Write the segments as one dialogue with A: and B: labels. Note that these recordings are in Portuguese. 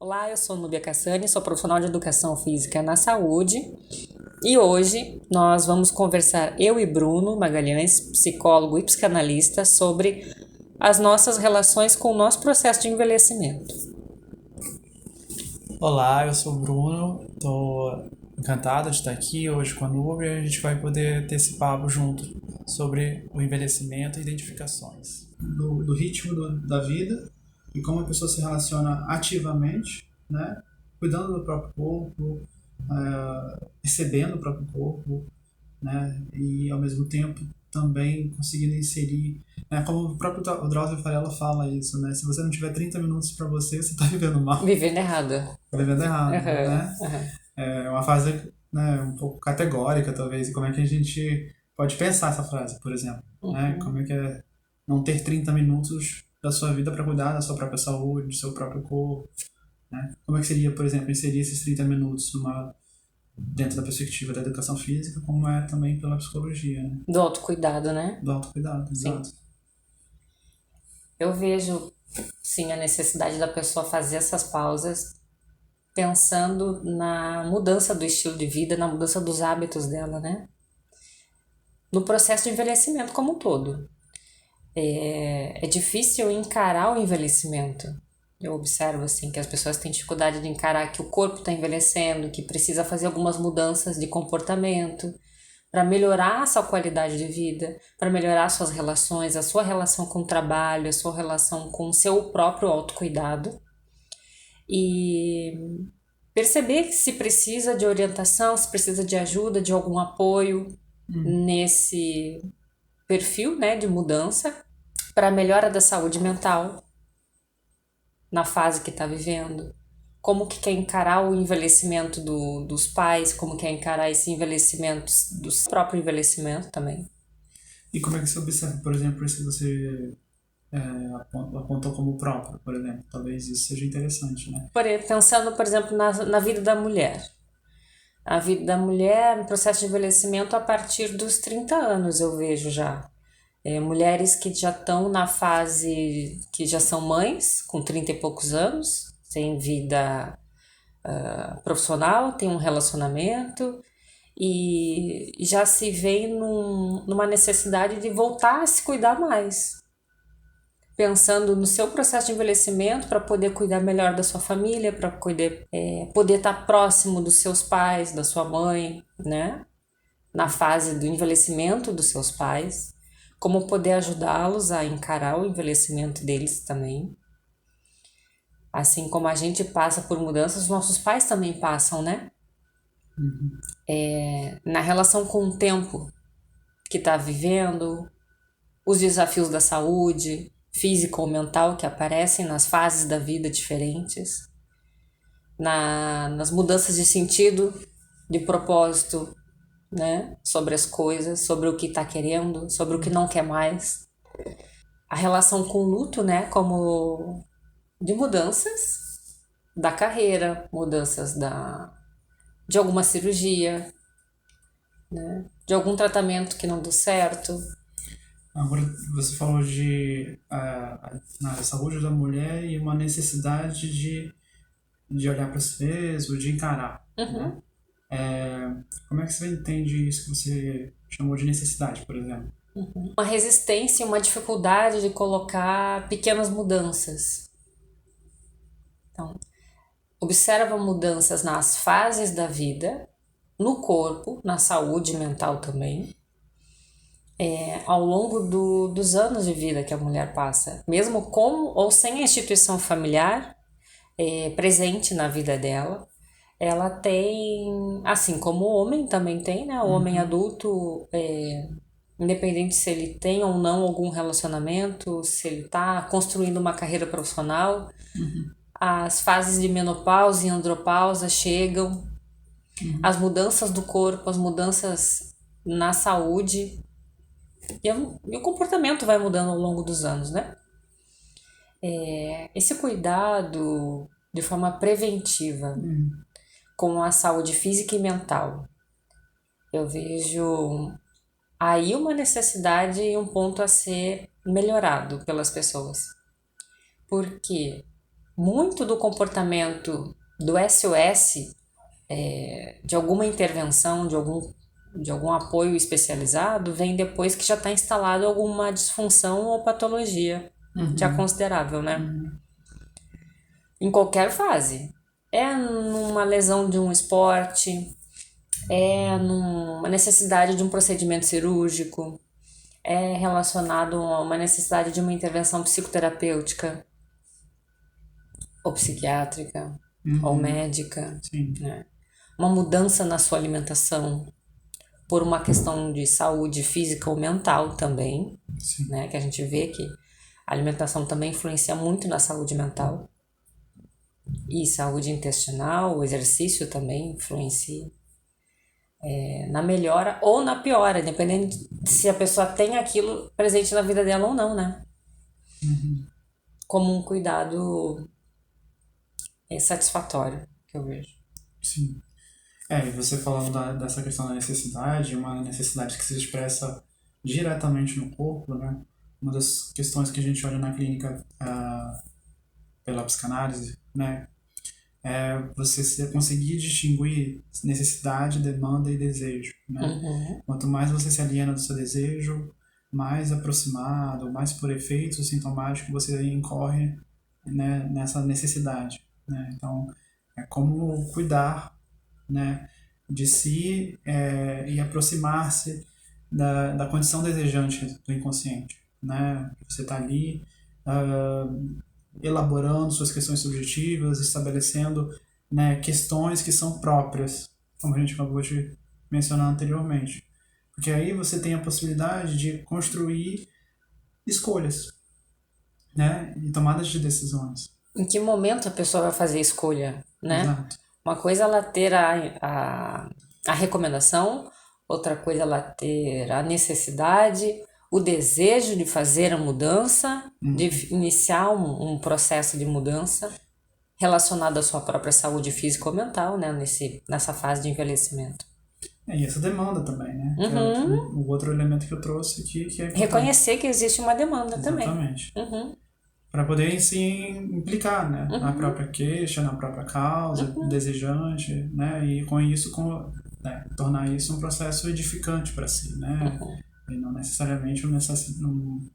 A: Olá, eu sou Núbia Cassani, sou profissional de educação física na saúde e hoje nós vamos conversar, eu e Bruno Magalhães, psicólogo e psicanalista, sobre as nossas relações com o nosso processo de envelhecimento.
B: Olá, eu sou o Bruno, estou encantado de estar aqui hoje com a Núbia e a gente vai poder ter esse papo junto sobre o envelhecimento e identificações.
C: Do ritmo da vida e como a pessoa se relaciona ativamente, né? Cuidando do próprio corpo, percebendo o próprio corpo, né? E ao mesmo tempo também conseguindo inserir, né? Como o próprio o Drauzio Varela fala isso, né? Se você não tiver 30 minutos para você, você está vivendo mal,
A: Vivendo errado.
C: tá vivendo errado, né?
A: Uhum.
C: É uma frase, né, um pouco categórica, talvez. E como é que a gente pode pensar essa frase, por exemplo? Né? Como é que é não ter 30 minutos da sua vida para cuidar da sua própria saúde, do seu próprio corpo? Né? Como é que seria, por exemplo, inserir esses 30 minutos dentro da perspectiva da educação física, como é também pela psicologia, né?
A: Do autocuidado, né?
C: Do autocuidado, exato.
A: Eu vejo, sim, a necessidade da pessoa fazer essas pausas pensando na mudança do estilo de vida, na mudança dos hábitos dela, né? No processo de envelhecimento como um todo. É difícil encarar o envelhecimento. Eu observo assim que as pessoas têm dificuldade de encarar que o corpo está envelhecendo, que precisa fazer algumas mudanças de comportamento para melhorar a sua qualidade de vida, para melhorar suas relações, a sua relação com o trabalho, a sua relação com o seu próprio autocuidado. E perceber que se precisa de orientação, se precisa de ajuda, de algum apoio nesse perfil, né, de mudança para a melhora da saúde mental na fase que está vivendo. Como que quer encarar o envelhecimento dos pais, como quer encarar esse envelhecimento, do próprio envelhecimento também.
C: E como é que você observa, por exemplo, isso que você apontou como próprio, por exemplo? Talvez isso seja interessante, né?
A: Pensando, por exemplo, na vida da mulher. A vida da mulher, no processo de envelhecimento a partir dos 30 anos, eu vejo já. Mulheres que já estão na fase, que já são mães, com 30 e poucos anos, têm vida profissional, têm um relacionamento e já se veem numa necessidade de voltar a se cuidar mais. Pensando no seu processo de envelhecimento para poder cuidar melhor da sua família, para poder estar próximo dos seus pais, da sua mãe, né? Na fase do envelhecimento dos seus pais, como poder ajudá-los a encarar o envelhecimento deles também. Assim como a gente passa por mudanças, nossos pais também passam, né? Na relação com o tempo que está vivendo, os desafios da saúde, física ou mental que aparecem nas fases da vida diferentes, nas mudanças de sentido, de propósito, né? Sobre as coisas, sobre o que está querendo, sobre o que não quer mais. A relação com o luto, né? Como de mudanças da carreira, mudanças de alguma cirurgia, né? De algum tratamento que não deu certo.
C: Agora, você falou na saúde da mulher e uma necessidade de olhar para si mesmo, de encarar. Né? Como é que você entende isso que você chamou de necessidade, por exemplo?
A: Uma resistência, uma dificuldade de colocar pequenas mudanças. Então, observa mudanças nas fases da vida, no corpo, na saúde mental também, ao longo dos anos de vida que a mulher passa, mesmo com ou sem a instituição familiar presente na vida dela, ela tem, assim como o homem também tem, né? O homem adulto, independente se ele tem ou não algum relacionamento, se ele está construindo uma carreira profissional, as fases de menopausa e andropausa chegam, as mudanças do corpo, as mudanças na saúde e o comportamento vai mudando ao longo dos anos, né? Esse cuidado de forma preventiva com a saúde física e mental, eu vejo aí uma necessidade e um ponto a ser melhorado pelas pessoas. Por quê? muito do comportamento do SOS, de alguma intervenção, de algum apoio especializado, vem depois que já está instalado alguma disfunção ou patologia já considerável, né? Em qualquer fase. É numa lesão de um esporte, é numa necessidade de um procedimento cirúrgico, é relacionado a uma necessidade de uma intervenção psicoterapêutica ou psiquiátrica ou médica,
C: Sim.
A: né? Uma mudança na sua alimentação por uma questão de saúde física ou mental também,
C: Sim.
A: né? Que a gente vê que a alimentação também influencia muito na saúde mental e saúde intestinal, o exercício também influencia. Na melhora ou na piora, dependendo de se a pessoa tem aquilo presente na vida dela ou não, né? Como um cuidado satisfatório, que eu vejo.
C: Sim. E você falando dessa questão da necessidade, uma necessidade que se expressa diretamente no corpo, né? Uma das questões que a gente olha na clínica pela psicanálise, né? É você conseguir distinguir necessidade, demanda e desejo, né? Quanto mais você se aliena do seu desejo, mais aproximado, mais por efeito sintomático você incorre, né, nessa necessidade, né? Então, é como cuidar, né, de si e aproximar-se da condição desejante do inconsciente, né? Você está ali elaborando suas questões subjetivas, estabelecendo, né, questões que são próprias, como a gente acabou de mencionar anteriormente. Porque aí você tem a possibilidade de construir escolhas, né, e tomadas de decisões.
A: Em que momento a pessoa vai fazer a escolha, né?
C: Exato.
A: Uma coisa é ela ter a recomendação, outra coisa é ela ter a necessidade, o desejo de fazer a mudança, de iniciar um processo de mudança relacionado à sua própria saúde física ou mental, né? Nessa fase de envelhecimento.
C: E essa demanda também, né? Que é o outro elemento que eu trouxe aqui, que é importante.
A: Reconhecer que existe uma demanda também.
C: Exatamente. Para poder, sim, implicar, né? Na própria queixa, na própria causa, desejante, né? E com isso, tornar isso um processo edificante para si, né? E não necessariamente um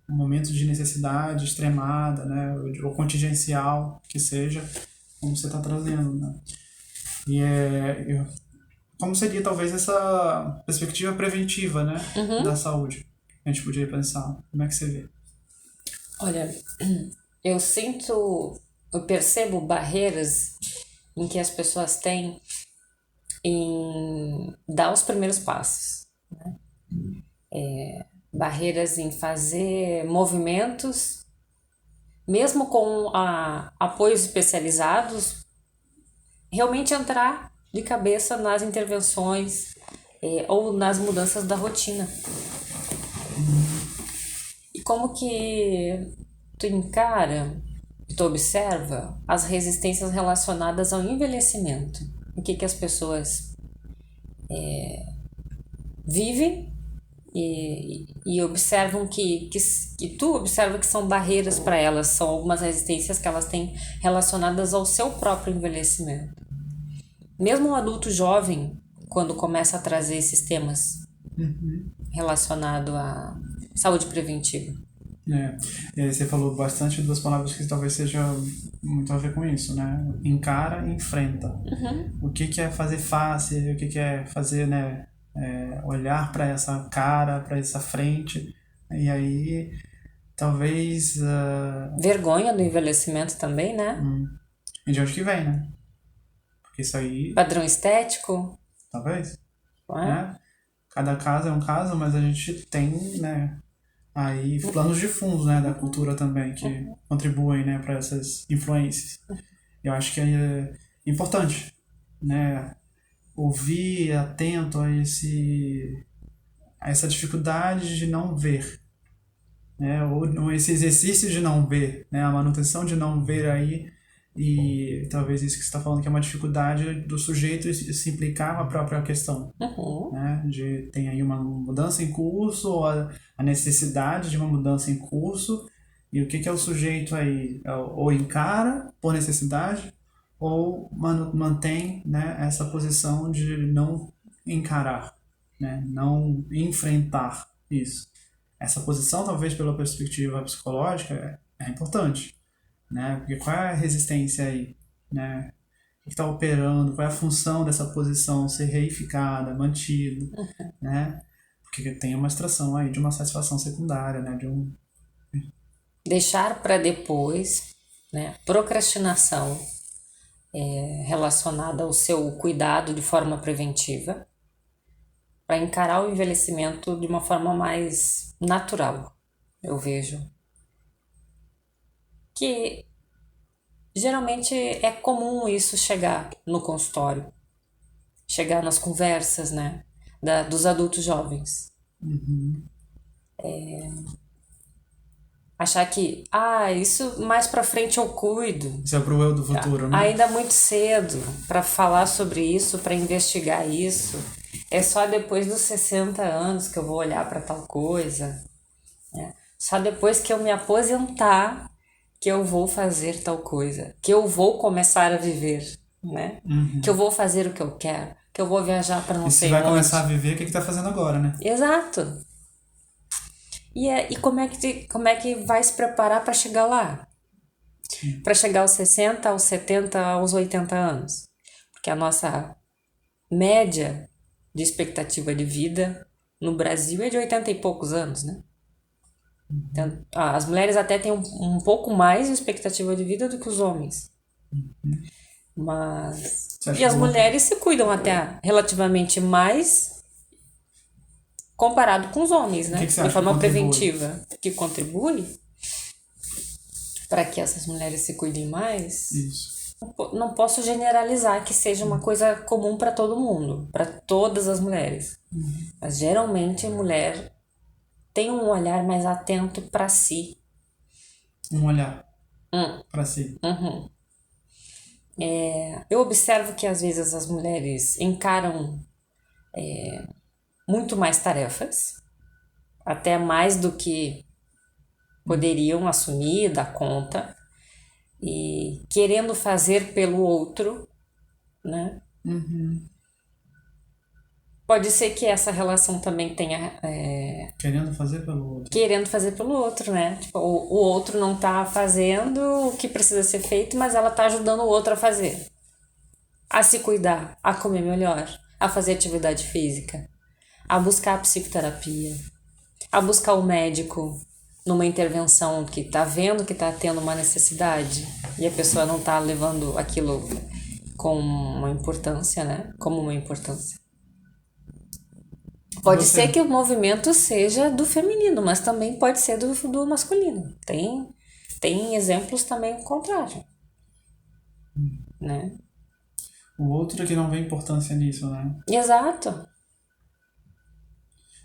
C: momento de necessidade extremada, né? Ou contingencial, que seja, como você está trazendo, né? E como seria, talvez, essa perspectiva preventiva, né? Da saúde? A gente podia pensar. Como é que você vê?
A: Olha, eu percebo barreiras em que as pessoas têm em dar os primeiros passos, né? Barreiras em fazer movimentos, mesmo com apoios especializados, realmente entrar de cabeça nas intervenções ou nas mudanças da rotina. E como que tu encara, tu observa as resistências relacionadas ao envelhecimento? O que as pessoas vivem e observam que tu observa que são barreiras para elas, são algumas resistências que elas têm relacionadas ao seu próprio envelhecimento. Mesmo um adulto jovem, quando começa a trazer esses temas relacionados à saúde preventiva.
C: Você falou bastante duas palavras que talvez sejam muito a ver com isso, né? Encara e enfrenta. O que é fazer face, o que é fazer, né? Olhar para essa cara, para essa frente, e aí talvez...
A: Vergonha do envelhecimento também, né?
C: E de onde que vem, né? Porque isso aí...
A: Padrão estético.
C: Talvez.
A: Não é?
C: Né? Cada caso é um caso, mas a gente tem, né, aí planos de fundo, né, da cultura também, que contribuem, né, para essas influências. Eu acho que é importante, né, ouvir atento a essa dificuldade de não ver, né, ou esse exercício de não ver, né, a manutenção de não ver aí, e talvez isso que você está falando, que é uma dificuldade do sujeito se implicar com a própria questão, né, tem aí uma mudança em curso, ou a necessidade de uma mudança em curso, E o que que é o sujeito aí? Ou encara por necessidade, ou mantém, né, essa posição de não encarar, né, não enfrentar isso. Essa posição, talvez pela perspectiva psicológica, é importante, né? Porque qual é a resistência aí, né? O que está operando? Qual é a função dessa posição ser reificada, mantida, né? Porque tem uma extração aí de uma satisfação secundária, né? De um...
A: Deixar para depois, né? Procrastinação relacionada ao seu cuidado de forma preventiva, para encarar o envelhecimento de uma forma mais natural, eu vejo. Que geralmente é comum isso chegar no consultório, chegar nas conversas, né, dos adultos jovens. Achar que, isso mais pra frente eu cuido.
C: Isso é pro eu do futuro, né?
A: Ainda é muito cedo para falar sobre isso, para investigar isso. É só depois dos 60 anos que eu vou olhar para tal coisa. Né? Só depois que eu me aposentar que eu vou fazer tal coisa. Que eu vou começar a viver. Né? Que eu vou fazer o que eu quero. Que eu vou viajar para não
C: E
A: sei
C: se vai
A: onde.
C: começar a viver, o que que tá fazendo agora, né?
A: Exato. E como é que vai se preparar para chegar lá? Para chegar aos 60, aos 70, aos 80 anos. Porque a nossa média de expectativa de vida no Brasil é de 80 e poucos anos, né? Então, as mulheres até têm um pouco mais de expectativa de vida do que os homens. Mas...
C: Você acha
A: E as
C: que
A: mulheres se cuidam até relativamente mais comparado com os homens, né?
C: que você
A: De
C: acha
A: forma
C: que contribui?
A: preventiva. Que contribui para que essas mulheres se cuidem mais.
C: Isso.
A: Não posso generalizar que seja uma coisa comum para todo mundo, para todas as mulheres. Mas geralmente a mulher tem um olhar mais atento para si.
C: Um olhar para si.
A: Eu observo que às vezes as mulheres encaram muito mais tarefas, até mais do que poderiam assumir, dar conta, e querendo fazer pelo outro, né? Pode ser que essa relação também tenha
C: Querendo fazer pelo outro.
A: querendo fazer pelo outro, né? Tipo, o outro não tá fazendo o que precisa ser feito, mas ela tá ajudando o outro a fazer. A se cuidar, a comer melhor, a fazer atividade física, a buscar a psicoterapia, a buscar o médico numa intervenção que tá vendo que tá tendo uma necessidade e a pessoa não tá levando aquilo com uma importância, né? Como uma importância. Pode
C: Você?
A: ser que o movimento seja do feminino, mas também pode ser do masculino. Tem exemplos também o contrário. Né?
C: O outro é que não vê importância nisso, né?
A: Exato.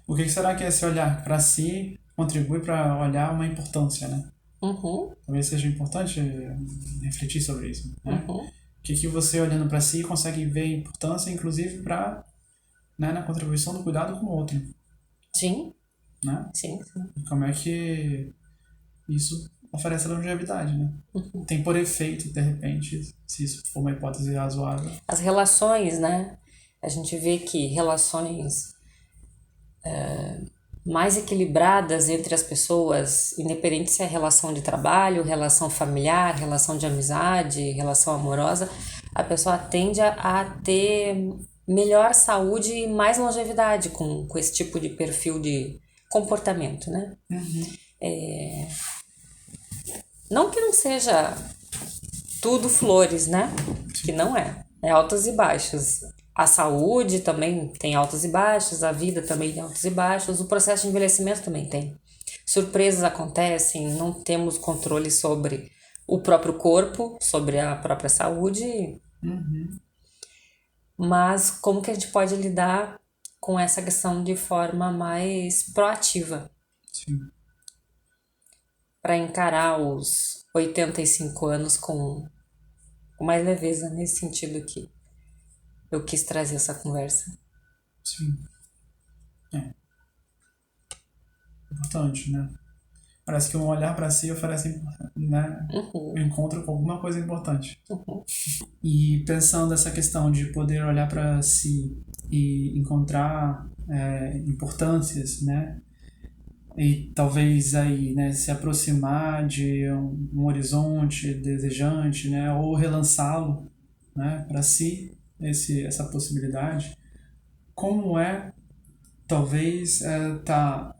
C: O que será que esse olhar para si contribui para olhar uma importância, né? Talvez seja importante refletir sobre isso, né? O que você olhando para si consegue ver importância, inclusive para, né, na contribuição do cuidado com o outro,
A: Sim,
C: né?
A: sim.
C: E como é que isso oferece longevidade, né? Tem por efeito, de repente, se isso for uma hipótese razoável.
A: As relações, né? A gente vê que relações mais equilibradas entre as pessoas, independente se é relação de trabalho, relação familiar, relação de amizade, relação amorosa, a pessoa tende a ter melhor saúde e mais longevidade com esse tipo de perfil de comportamento, né? Não que não seja tudo flores, né? Que não é. É altos e baixos. A saúde também tem altos e baixos, a vida também tem altos e baixos, o processo de envelhecimento também tem. Surpresas acontecem, não temos controle sobre o próprio corpo, sobre a própria saúde. Mas como que a gente pode lidar com essa questão de forma mais proativa?
C: Sim.
A: Para encarar os 85 anos com mais leveza, nesse sentido que eu quis trazer essa conversa.
C: Sim. É. Importante, né? Parece que um olhar para si oferece, né, um encontro com alguma coisa importante. E pensando essa questão de poder olhar para si e encontrar importâncias, né, e talvez aí, né, se aproximar de um horizonte desejante, né, ou relançá-lo, né, para si, essa possibilidade. Como talvez tá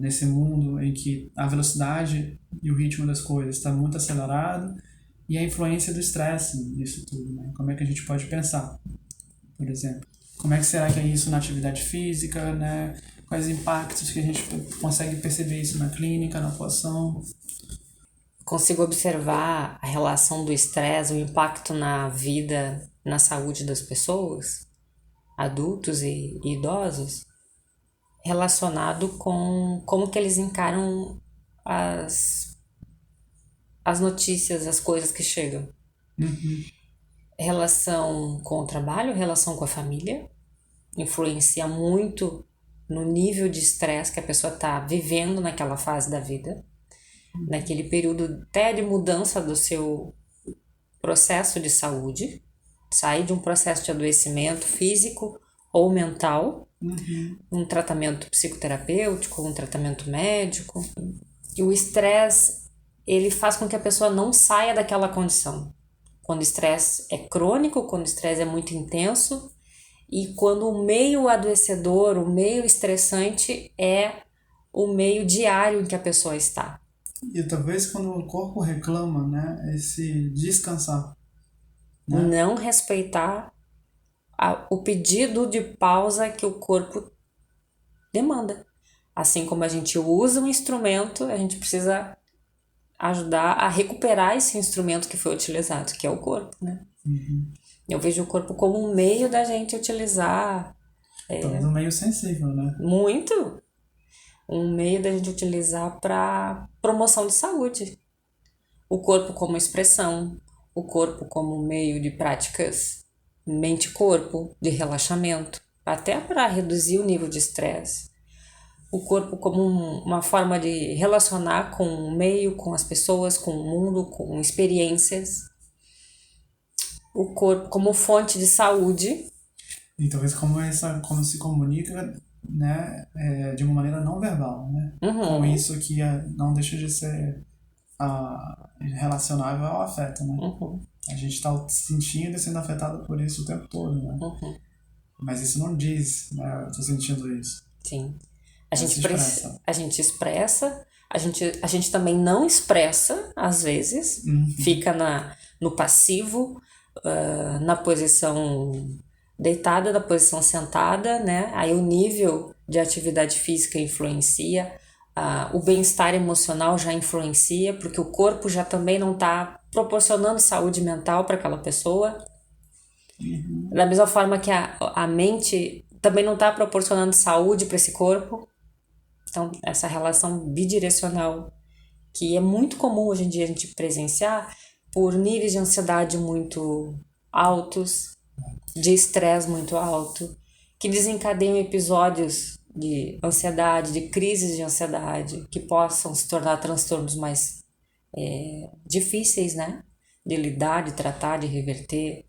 C: nesse mundo em que a velocidade e o ritmo das coisas está muito acelerado e a influência do estresse nisso tudo, né? Como é que a gente pode pensar, por exemplo? Como é que será que é isso na atividade física, né? Quais impactos que a gente consegue perceber isso na clínica, na atuação?
A: Consigo observar a relação do estresse, o impacto na vida, na saúde das pessoas, adultos e idosos, relacionado com como que eles encaram as notícias, as coisas que chegam. Relação com o trabalho, relação com a família, influencia muito no nível de estresse que a pessoa está vivendo naquela fase da vida, naquele período até de mudança do seu processo de saúde, sair de um processo de adoecimento físico ou mental, um tratamento psicoterapêutico, um tratamento médico. E o estresse, ele faz com que a pessoa não saia daquela condição. Quando o estresse é crônico, quando o estresse é muito intenso, e quando o meio adoecedor, o meio estressante é o meio diário em que a pessoa está.
C: E talvez quando o corpo reclama, né, esse descansar.
A: Não respeitar o pedido de pausa que o corpo demanda. Assim como a gente usa um instrumento, a gente precisa ajudar a recuperar esse instrumento que foi utilizado, que é o corpo, né? Eu vejo o corpo como um meio da gente utilizar.
C: Talvez um meio sensível, né?
A: Muito! Um meio da gente utilizar para promoção de saúde. O corpo como expressão, o corpo como meio de práticas mente-corpo, de relaxamento, até para reduzir o nível de estresse. O corpo como uma forma de relacionar com o meio, com as pessoas, com o mundo, com experiências. O corpo como fonte de saúde.
C: E talvez como se comunica, né, de uma maneira não verbal, né? Com isso que não deixa de ser relacionável ao afeto, né? A gente está sentindo e sendo afetado por isso o tempo todo, né? Mas isso não diz, né? Eu tô sentindo isso.
A: Sim. A gente expressa, a gente também não expressa, às vezes, fica no passivo, na posição deitada, na posição sentada, né? Aí o nível de atividade física influencia, o bem-estar emocional já influencia, porque o corpo já também não está proporcionando saúde mental para aquela pessoa. Da mesma forma que a mente também não está proporcionando saúde para esse corpo. Então, essa relação bidirecional, que é muito comum hoje em dia a gente presenciar por níveis de ansiedade muito altos, de estresse muito alto, que desencadeiam episódios de ansiedade, de crises de ansiedade, que possam se tornar transtornos mais difíceis, né? De lidar, de tratar, de reverter.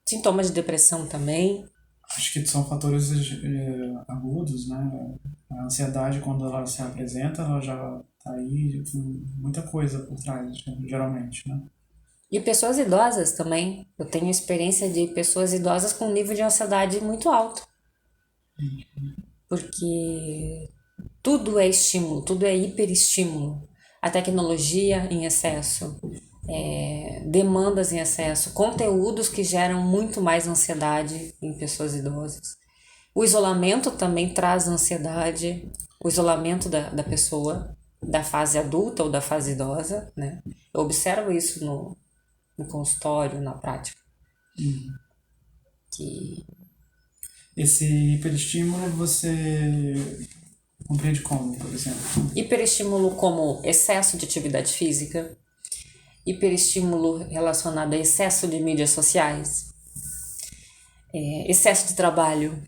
A: Sintomas de depressão também.
C: Acho que são fatores agudos, né? A ansiedade, quando ela se apresenta, ela já tá aí com muita coisa por trás, geralmente, né?
A: E pessoas idosas também. Eu tenho experiência de pessoas idosas com nível de ansiedade muito alto. Porque tudo é estímulo, tudo é hiperestímulo. A tecnologia em excesso, demandas em excesso, conteúdos que geram muito mais ansiedade em pessoas idosas. O isolamento também traz ansiedade, o isolamento da pessoa, da fase adulta ou da fase idosa, né? Eu observo isso no consultório, na prática. Que
C: esse hiperestímulo você compreende como, por exemplo?
A: hiperestímulo como excesso de atividade física, hiperestímulo relacionado a excesso de mídias sociais, excesso de trabalho,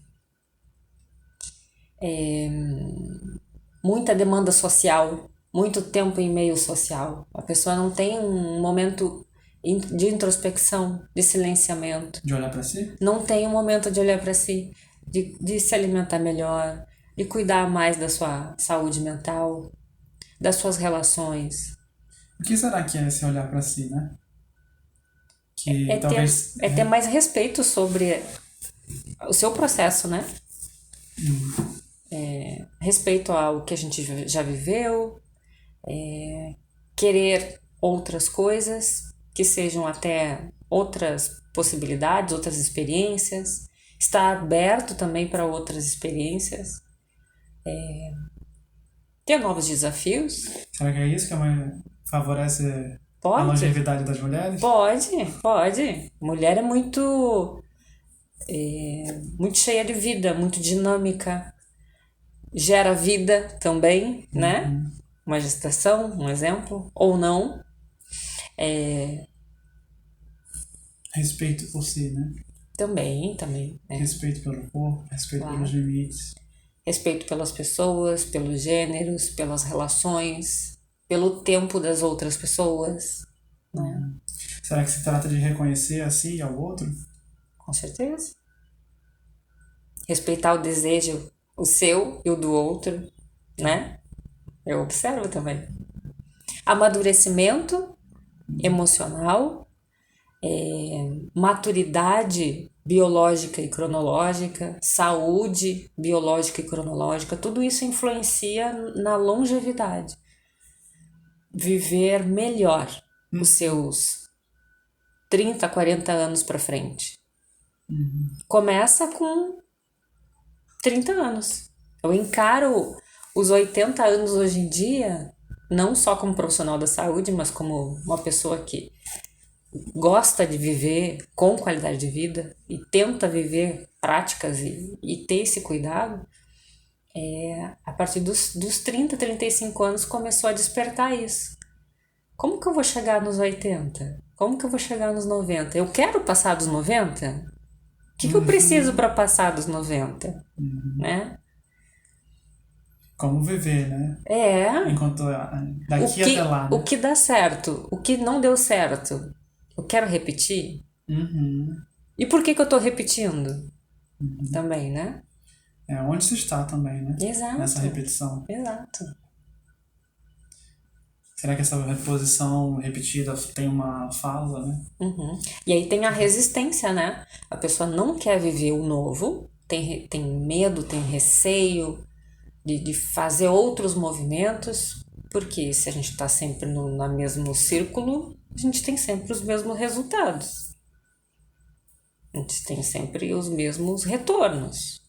A: muita demanda social, muito tempo em meio social. A pessoa não tem um momento de introspecção, de silenciamento.
C: De olhar para si?
A: Não tem um momento de olhar para si, de se alimentar melhor, de cuidar mais da sua saúde mental, das suas relações.
C: O que será que é esse olhar para si, né? Que
A: É
C: talvez...
A: ter mais respeito sobre o seu processo, né? Respeito ao que a gente já viveu, querer outras coisas, que sejam até outras possibilidades, outras experiências, estar aberto também para outras experiências, ter novos desafios.
C: Será que é isso que favorece a
A: Pode,
C: longevidade das mulheres?
A: pode. Mulher é muito cheia de vida, muito dinâmica, gera vida também, né? Uma gestação, um exemplo, ou não.
C: Respeito por si, né?
A: Também.
C: Respeito pelo corpo, respeito pelos limites.
A: Respeito pelas pessoas, pelos gêneros, pelas relações, pelo tempo das outras pessoas, né?
C: Será que se trata de reconhecer a si e ao outro?
A: Com certeza. Respeitar o desejo, o seu e o do outro, né? Eu observo também. Amadurecimento emocional, maturidade biológica e cronológica, saúde biológica e cronológica, tudo isso influencia na longevidade. Viver melhor os seus 30, 40 anos para frente. Começa com 30 anos. Eu encaro os 80 anos hoje em dia, não só como profissional da saúde, mas como uma pessoa que gosta de viver com qualidade de vida e tenta viver práticas e ter esse cuidado, a partir dos 30, 35 anos começou a despertar isso. Como que eu vou chegar nos 80? Como que eu vou chegar nos 90? Eu quero passar dos 90? O que eu preciso para passar dos 90? Né?
C: Como viver, né? Enquanto daqui até lá, né?
A: O que dá certo? O que não deu certo? Eu quero repetir? E por que eu tô repetindo? Também, né?
C: Onde você está também, né?
A: Exato.
C: Nessa repetição.
A: Exato.
C: Será que essa reposição repetida tem uma fala, né?
A: E aí tem a resistência, né? A pessoa não quer viver o novo, tem medo, tem receio de fazer outros movimentos, porque se a gente está sempre no mesmo círculo, a gente tem sempre os mesmos resultados. A gente tem sempre os mesmos retornos.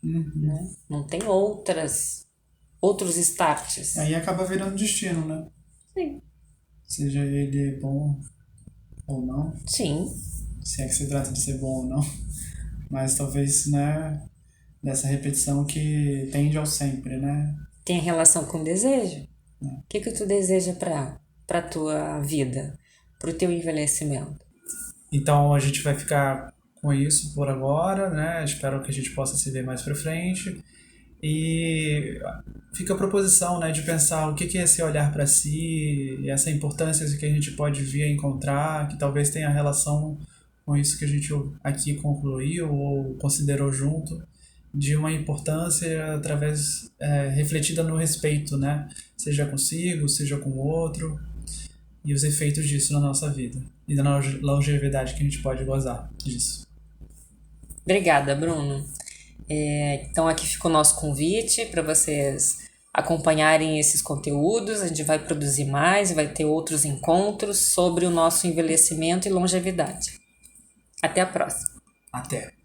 A: Né? Não tem outros starts.
C: Aí acaba virando destino, né?
A: Sim.
C: Seja ele bom ou não.
A: Sim.
C: Se é que se trata de ser bom ou não. Mas talvez, né, dessa repetição que tende ao sempre, né?
A: Tem relação com desejo. O que tu deseja para tua vida, para o teu envelhecimento?
B: Então a gente vai ficar com isso por agora, né? Espero que a gente possa se ver mais pra frente. E fica a proposição, né, de pensar o que é esse olhar para si, e essa importância que a gente pode vir a encontrar, que talvez tenha relação com isso que a gente aqui concluiu ou considerou junto, de uma importância através refletida no respeito, né? Seja consigo, seja com o outro, e os efeitos disso na nossa vida e na longevidade que a gente pode gozar disso.
A: Obrigada, Bruno. Então aqui fica o nosso convite para vocês acompanharem esses conteúdos. A gente vai produzir mais, vai ter outros encontros sobre o nosso envelhecimento e longevidade. Até a próxima.
B: Até!